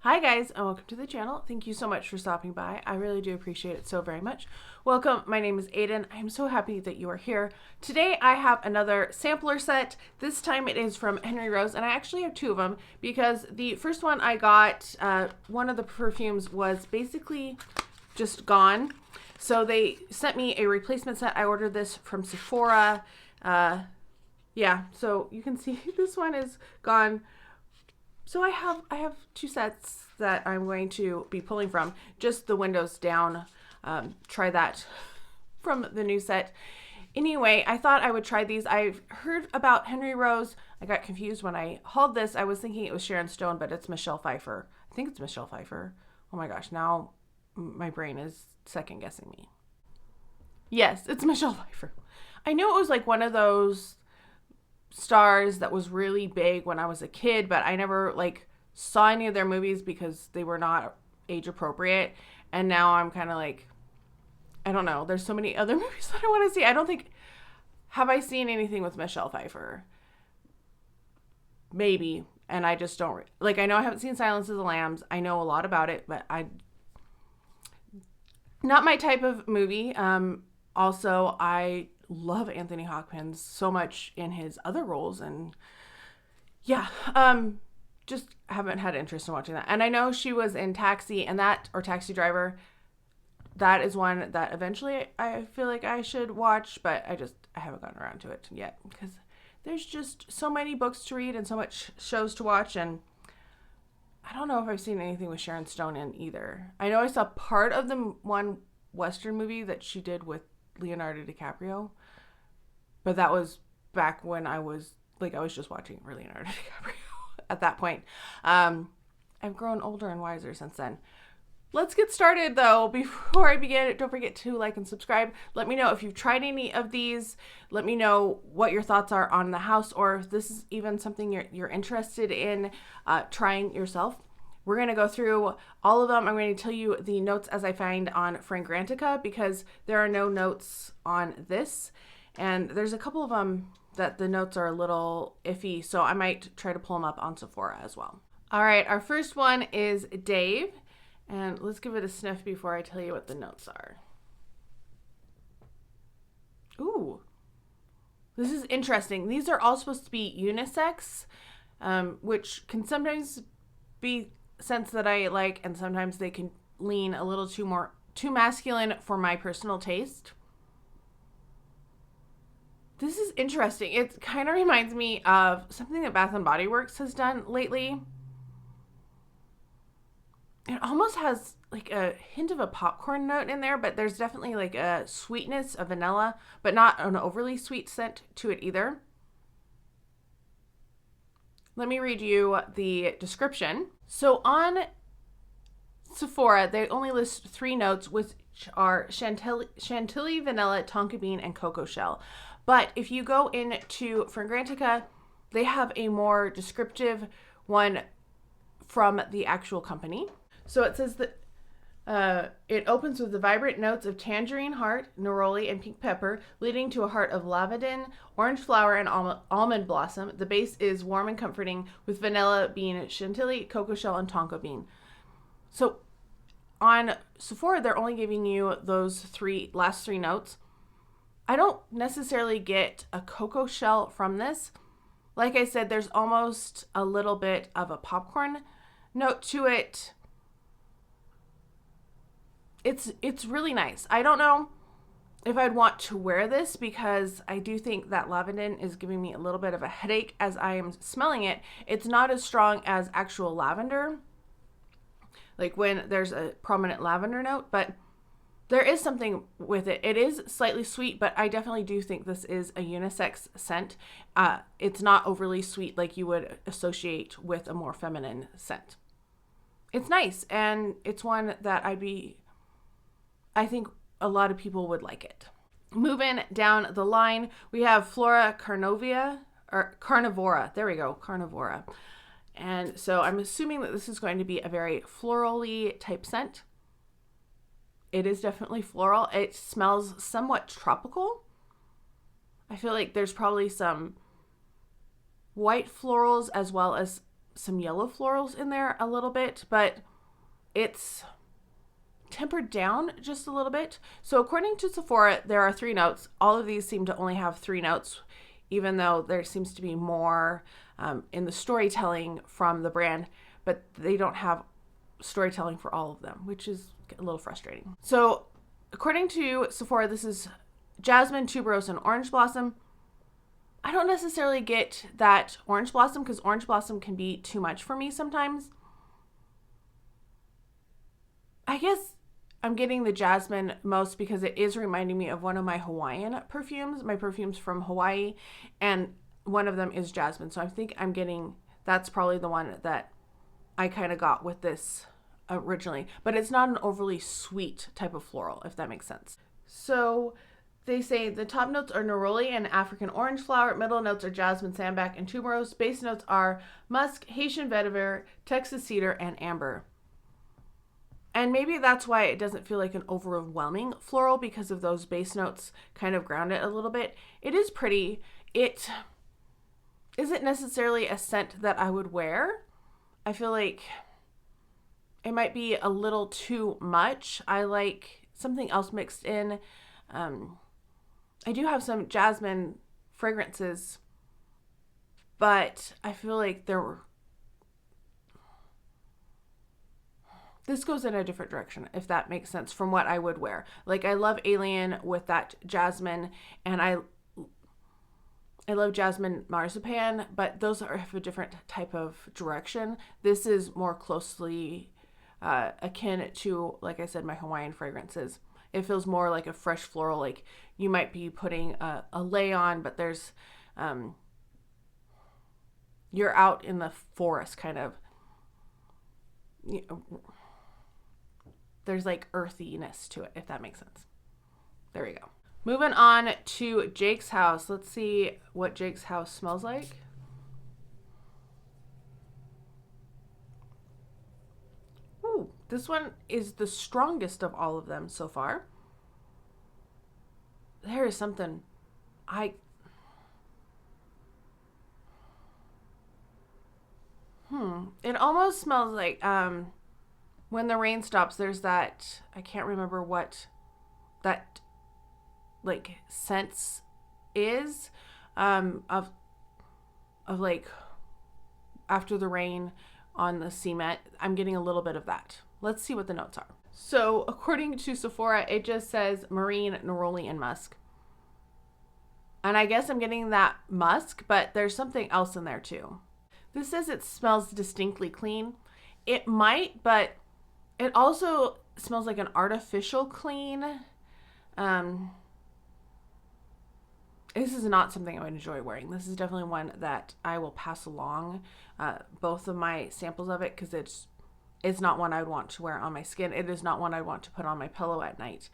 Hi guys, and welcome to the channel. Thank you so much for stopping by. I really do appreciate it so very much. Welcome, my name is Aiden. I am so happy that you are here. Today I have another sampler set. This time it is from Henry Rose, and I actually have two of them because the first one I got, one of the perfumes was basically just gone. So they sent me a replacement set. I ordered this from Sephora. Yeah, so you can see this one is gone. So I have two sets that I'm going to be pulling from, just the windows down. Try that from the new set. Anyway, I thought I would try these. I've heard about Henry Rose. I got confused when I hauled this. I was thinking it was Sharon Stone, but it's Michelle Pfeiffer. I think it's Michelle Pfeiffer. Oh my gosh, now my brain is second guessing me. Yes, it's Michelle Pfeiffer. I knew it was like one of those stars that was really big when I was a kid, but I never like saw any of their movies because they were not age appropriate. And now I'm kind of like, I don't know. There's so many other movies that I want to see. I don't think, have I seen anything with Michelle Pfeiffer? Maybe. And I just don't, like, I know I haven't seen Silence of the Lambs. I know a lot about it, but not my type of movie. Also, I love Anthony Hopkins so much in his other roles, and yeah, just haven't had interest in watching that. And I know she was in Taxi, and that, or Taxi Driver, that is one that eventually I feel like I should watch, but I haven't gotten around to it yet because there's just so many books to read and so much shows to watch, and I don't know if I've seen anything with Sharon Stone in either. I know I saw part of the one Western movie that she did with Leonardo DiCaprio, but that was back when I was just watching Leonardo DiCaprio at that point. I've grown older and wiser since then. Let's get started though. Before I begin, don't forget to like and subscribe. Let me know if you've tried any of these. Let me know what your thoughts are on the house, or if this is even something you're interested in trying yourself. We're going to go through all of them. I'm going to tell you the notes as I find on Fragrantica because there are no notes on this. And there's a couple of them that the notes are a little iffy, so I might try to pull them up on Sephora as well. All right, our first one is Dave. And let's give it a sniff before I tell you what the notes are. Ooh, this is interesting. These are all supposed to be unisex, which can sometimes be scents that I like, and sometimes they can lean a little too masculine for my personal taste. This is interesting. It kind of reminds me of something that Bath and Body Works has done lately. It almost has like a hint of a popcorn note in there, but there's definitely like a sweetness of vanilla, but not an overly sweet scent to it either. Let me read you the description. So on Sephora, they only list 3 notes, which are chantilly, vanilla, tonka bean, and cocoa shell. But if you go into Fragrantica, they have a more descriptive one from the actual company. So it says that it opens with the vibrant notes of tangerine heart, neroli, and pink pepper, leading to a heart of lavender, orange flower, and almond blossom. The base is warm and comforting with vanilla bean, chantilly, cocoa shell, and tonka bean. So on Sephora, they're only giving you those last three notes. I don't necessarily get a cocoa shell from this. Like I said, there's almost a little bit of a popcorn note to it. It's really nice. I don't know if I'd want to wear this because I do think that lavender is giving me a little bit of a headache as I am smelling it. It's not as strong as actual lavender, like when there's a prominent lavender note, but there is something with it. It is slightly sweet, but I definitely do think this is a unisex scent. It's not overly sweet like you would associate with a more feminine scent. It's nice, and it's one that I think a lot of people would like it. Moving down the line, we have Flora Carnivora. There we go, Carnivora. And so I'm assuming that this is going to be a very floral-y type scent. It is definitely floral. It smells somewhat tropical. I feel like there's probably some white florals as well as some yellow florals in there a little bit, but it's tempered down just a little bit. So according to Sephora, there are 3 notes. All of these seem to only have 3 notes, even though there seems to be more in the storytelling from the brand, but they don't have storytelling for all of them, which is a little frustrating. So according to Sephora, this is jasmine, tuberose, and orange blossom. I don't necessarily get that orange blossom because orange blossom can be too much for me sometimes. I guess I'm getting the jasmine most because it is reminding me of one of my Hawaiian perfumes, my perfumes from Hawaii, and one of them is jasmine. So I think I'm getting, that's probably the one that I kind of got with this originally, but it's not an overly sweet type of floral, if that makes sense. So they say the top notes are neroli and African orange flower, middle notes are jasmine, sambac, and tuberose, base notes are musk, Haitian vetiver, Texas cedar, and amber. And maybe that's why it doesn't feel like an overwhelming floral, because of those base notes kind of ground it a little bit. It is pretty. It isn't necessarily a scent that I would wear. I feel like it might be a little too much. I like something else mixed in. I do have some jasmine fragrances, but I feel like this goes in a different direction, if that makes sense, from what I would wear. Like, I love Alien with that jasmine, and I love jasmine marzipan, but those are a different type of direction. This is more closely akin to, like I said, my Hawaiian fragrances. It feels more like a fresh floral, like you might be putting a lei on, but there's, you're out in the forest kind of, there's like earthiness to it, if that makes sense. There we go. Moving on to Jake's house. Let's see what Jake's house smells like. Ooh, this one is the strongest of all of them so far. There is something it almost smells like when the rain stops, there's that, I can't remember what that like sense is, of like after the rain on the cement. I'm getting a little bit of that. Let's see what the notes are. So according to Sephora, it just says marine, neroli, and musk. And I guess I'm getting that musk, but there's something else in there too. This says it smells distinctly clean. It might, but it also smells like an artificial clean. This is not something I would enjoy wearing. This is definitely one that I will pass along both of my samples of it, because it's not one I would want to wear on my skin. It is not one I want to put on my pillow at night.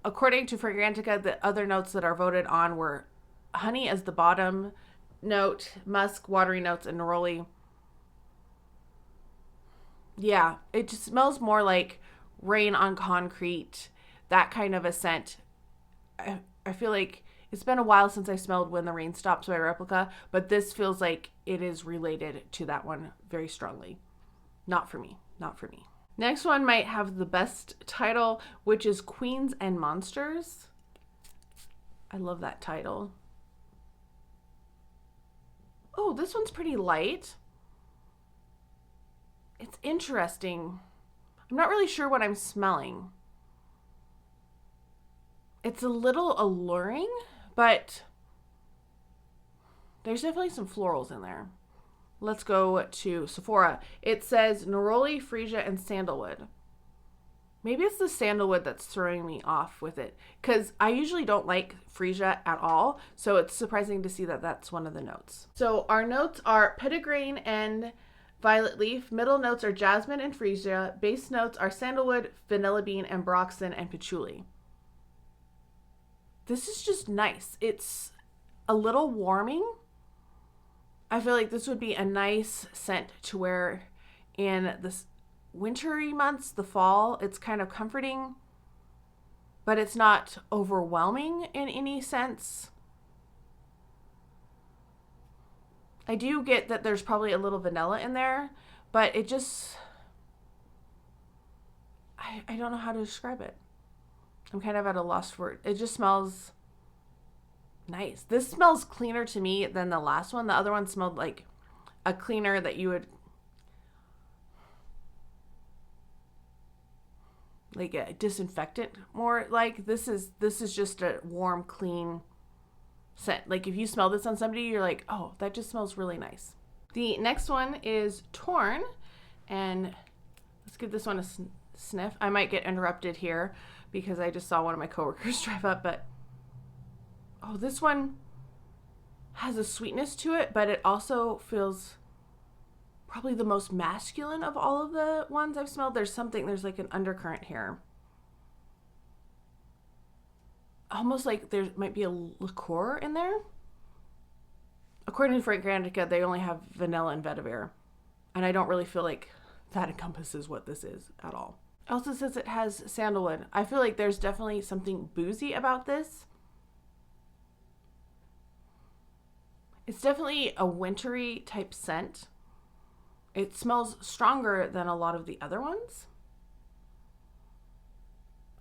According to Fragrantica, the other notes that are voted on were honey as the bottom note, musk, watery notes, and neroli. Yeah, it just smells more like rain on concrete, that kind of a scent. I feel like it's been a while since I smelled When the Rain Stops by Replica, but this feels like it is related to that one very strongly. Not for me. Not for me. Next one might have the best title, which is Queens and Monsters. I love that title. Oh, this one's pretty light. It's interesting. I'm not really sure what I'm smelling. It's a little alluring, but there's definitely some florals in there. Let's go to Sephora. It says neroli, freesia, and sandalwood. Maybe it's the sandalwood that's throwing me off with it, because I usually don't like freesia at all, so it's surprising to see that that's one of the notes. So our notes are petitgrain and violet leaf. Middle notes are jasmine and freesia. Base notes are sandalwood, vanilla bean, and ambroxan, and patchouli. This is just nice. It's a little warming. I feel like this would be a nice scent to wear in this wintry months, the fall. It's kind of comforting, but it's not overwhelming in any sense. I do get that there's probably a little vanilla in there, but it just, I don't know how to describe it. I'm kind of at a loss for it. It just smells nice. This smells cleaner to me than the last one. The other one smelled like a cleaner that you would like a disinfectant more like. This is just a warm, clean scent. Like if you smell this on somebody, you're like, oh, that just smells really nice. The next one is Torn, and let's give this one a sniff. I might get interrupted here because I just saw one of my coworkers drive up, but oh, this one has a sweetness to it, but it also feels probably the most masculine of all of the ones I've smelled. There's like an undercurrent here. Almost like there might be a liqueur in there. According to Fragrantica, they only have vanilla and vetiver, and I don't really feel like that encompasses what this is at all. It also says it has sandalwood. I feel like there's definitely something boozy about this. It's definitely a wintry type scent. It smells stronger than a lot of the other ones.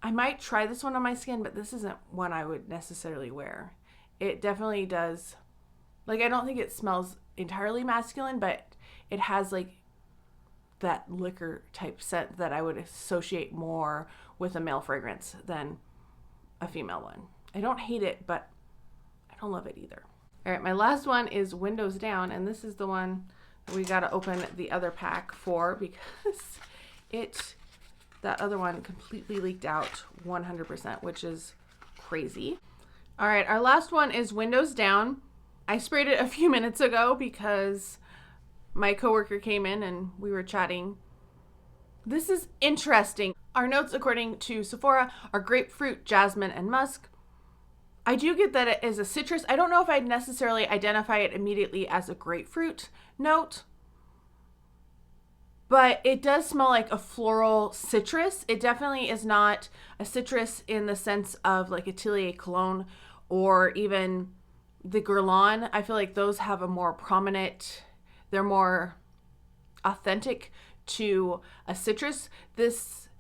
I might try this one on my skin, but this isn't one I would necessarily wear. It definitely does, like, I don't think it smells entirely masculine, but it has like that liquor type scent that I would associate more with a male fragrance than a female one. I don't hate it, but I don't love it either. All right, my last one is Windows Down, and this is the one that we got to open the other pack for because that other one completely leaked out 100%, which is crazy. All right, our last one is Windows Down. I sprayed it a few minutes ago because my coworker came in and we were chatting. This is interesting. Our notes, according to Sephora, are grapefruit, jasmine, and musk. I do get that it is a citrus. I don't know if I'd necessarily identify it immediately as a grapefruit note, but it does smell like a floral citrus. It definitely is not a citrus in the sense of like Atelier Cologne or even the Guerlain. I feel like those have a more prominent, they're more authentic to a citrus. This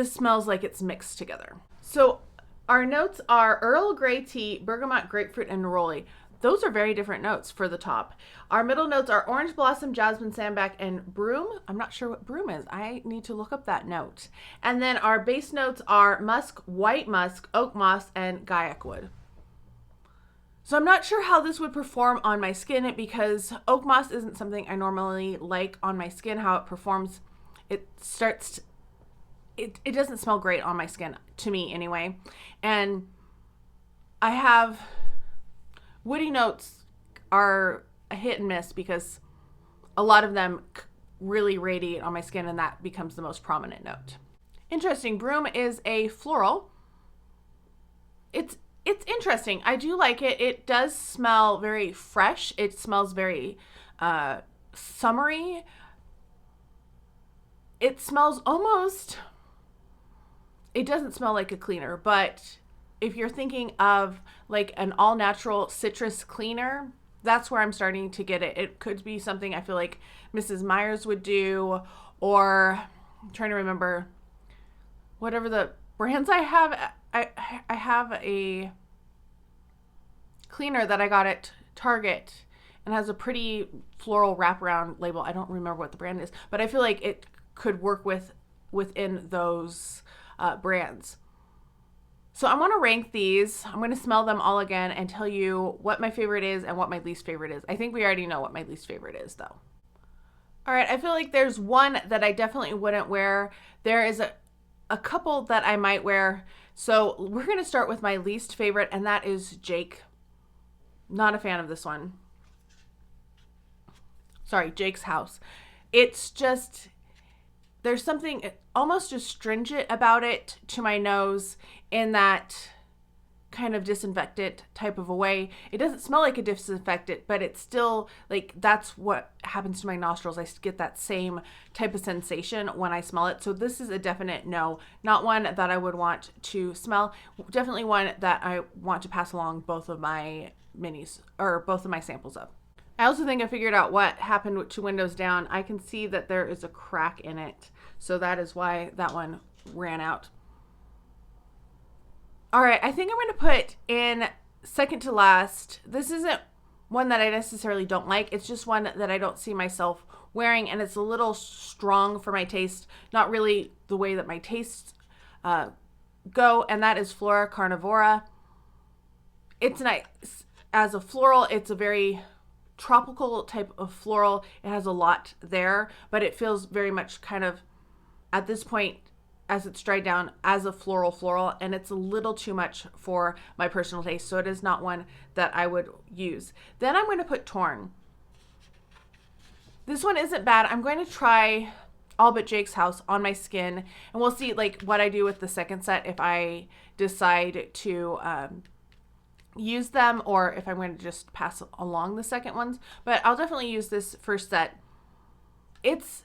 smells like it's mixed together. So our notes are Earl Grey tea, bergamot, grapefruit, and neroli. Those are very different notes for the top. Our middle notes are orange blossom, jasmine, sambac, and broom. I'm not sure what broom is. I need to look up that note. And then our base notes are musk, white musk, oak moss, and gaiac wood. So I'm not sure how this would perform on my skin because oak moss isn't something I normally like on my skin. How it performs, it doesn't smell great on my skin, to me anyway. And I have woody notes are a hit and miss because a lot of them really radiate on my skin and that becomes the most prominent note. Interesting, broom is a floral. It's interesting. I do like it. It does smell very fresh. It smells very summery. It smells almost, it doesn't smell like a cleaner, but if you're thinking of like an all natural citrus cleaner, that's where I'm starting to get it. It could be something I feel like Mrs. Meyer's would do, or I'm trying to remember whatever the brands I have. I have a cleaner that I got at Target and has a pretty floral wraparound label. I don't remember what the brand is, but I feel like it could work within those brands. So I want to rank these. I'm going to smell them all again and tell you what my favorite is and what my least favorite is. I think we already know what my least favorite is though. All right, I feel like there's one that I definitely wouldn't wear. There is a couple that I might wear. So we're going to start with my least favorite, and that is Jake. Not a fan of this one. Sorry, Jake's House. It's just, there's something almost astringent about it to my nose in that kind of disinfectant type of a way. It doesn't smell like a disinfectant, but it's still like, that's what happens to my nostrils. I get that same type of sensation when I smell it. So this is a definite no, not one that I would want to smell. Definitely one that I want to pass along both of my minis or both of my samples of. I also think I figured out what happened to Windows Down. I can see that there is a crack in it. So that is why that one ran out. All right, I think I'm going to put in second to last. This isn't one that I necessarily don't like. It's just one that I don't see myself wearing, and it's a little strong for my taste. Not really the way that my tastes go, and that is Flora Carnivora. It's nice. As a floral, it's a very tropical type of floral. It has a lot there, but it feels very much kind of, at this point, as it's dried down, as a floral, and it's a little too much for my personal taste, so it is not one that I would use. Then I'm going to put Torn. This one isn't bad. I'm going to try All But Jake's House on my skin, and we'll see like what I do with the second set, if I decide to use them or if I'm going to just pass along the second ones. But I'll definitely use this first set. It's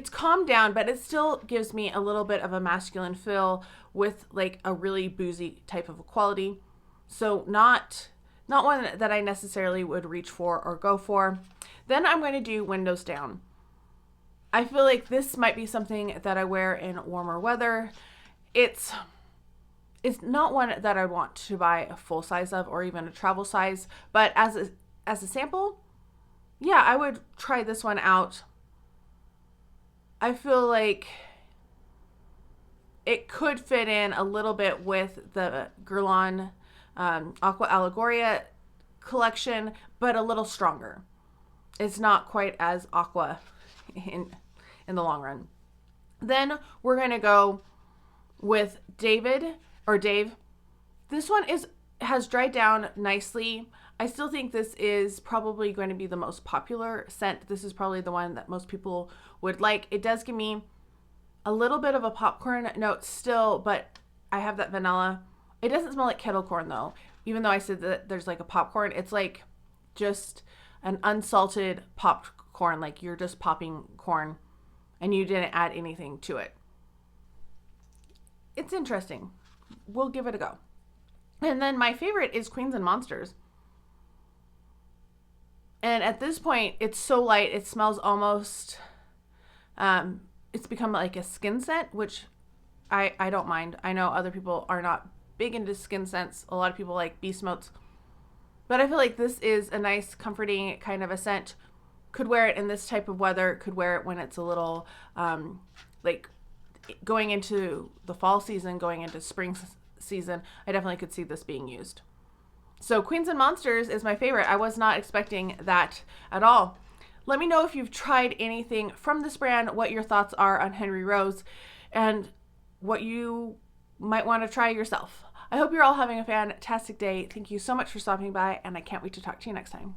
calmed down, but it still gives me a little bit of a masculine feel with like a really boozy type of a quality. So not one that I necessarily would reach for or go for. Then I'm going to do Windows Down. I feel like this might be something that I wear in warmer weather. It's not one that I want to buy a full size of or even a travel size, but as a sample, yeah, I would try this one out. I feel like it could fit in a little bit with the Guerlain Aqua Allegoria collection, but a little stronger. It's not quite as aqua in the long run. Then we're going to go with Dave. This one has dried down nicely. I still think this is probably going to be the most popular scent. This is probably the one that most people would like. It does give me a little bit of a popcorn note still, but I have that vanilla. It doesn't smell like kettle corn though. Even though I said that there's like a popcorn, it's like just an unsalted popped corn. Like you're just popping corn and you didn't add anything to it. It's interesting. We'll give it a go. And then my favorite is Queens and Monsters. And at this point, it's so light, it smells almost, it's become like a skin scent, which I don't mind. I know other people are not big into skin scents. A lot of people like beast notes. But I feel like this is a nice, comforting kind of a scent. Could wear it in this type of weather. Could wear it when it's a little, like going into the fall season, going into spring season. I definitely could see this being used. So Queens and Monsters is my favorite. I was not expecting that at all. Let me know if you've tried anything from this brand, what your thoughts are on Henry Rose, and what you might want to try yourself. I hope you're all having a fantastic day. Thank you so much for stopping by, and I can't wait to talk to you next time.